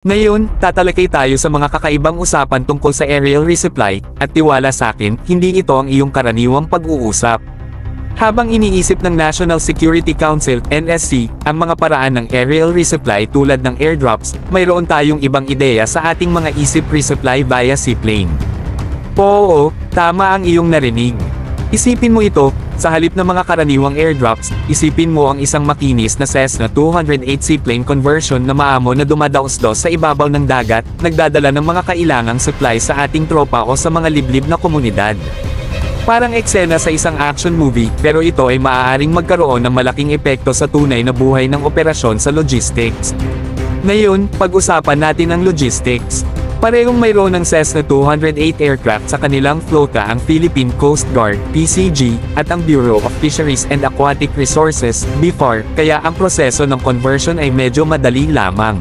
Ngayon, tatalakay tayo sa mga kakaibang usapan tungkol sa aerial resupply, at tiwala sa akin, hindi ito ang iyong karaniwang pag-uusap. Habang iniisip ng National Security Council, NSC, ang mga paraan ng aerial resupply tulad ng airdrops, mayroon tayong ibang ideya sa ating mga isip resupply via seaplane. Oo, tama ang iyong narinig. Isipin mo ito, sa halip ng mga karaniwang airdrops, isipin mo ang isang makinis na Cessna 208 seaplane conversion na maamo na dumadaos-dos sa ibabaw ng dagat, nagdadala ng mga kailangang supply sa ating tropa o sa mga liblib na komunidad. Parang eksena sa isang action movie, pero ito ay maaaring magkaroon ng malaking epekto sa tunay na buhay ng operasyon sa logistics. Ngayon, pag-usapan natin ang logistics. Parehong mayroon ng Cessna 208 aircraft sa kanilang flota ang Philippine Coast Guard, PCG, at ang Bureau of Fisheries and Aquatic Resources, BFAR, kaya ang proseso ng conversion ay medyo madali lamang.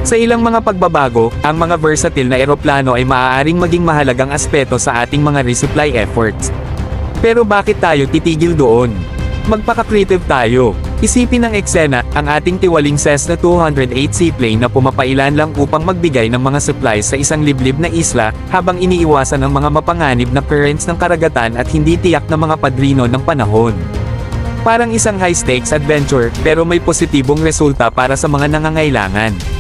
Sa ilang mga pagbabago, ang mga versatile na eroplano ay maaaring maging mahalagang aspeto sa ating mga resupply efforts. Pero bakit tayo titigil doon? Magpaka-creative tayo. Isipin ng eksena, ang ating tiwaling Cessna 208 seaplane na pumapailan lang upang magbigay ng mga supplies sa isang liblib na isla, habang iniiwasan ang mga mapanganib na currents ng karagatan at hindi tiyak na mga padrino ng panahon. Parang isang high-stakes adventure, pero may positibong resulta para sa mga nangangailangan.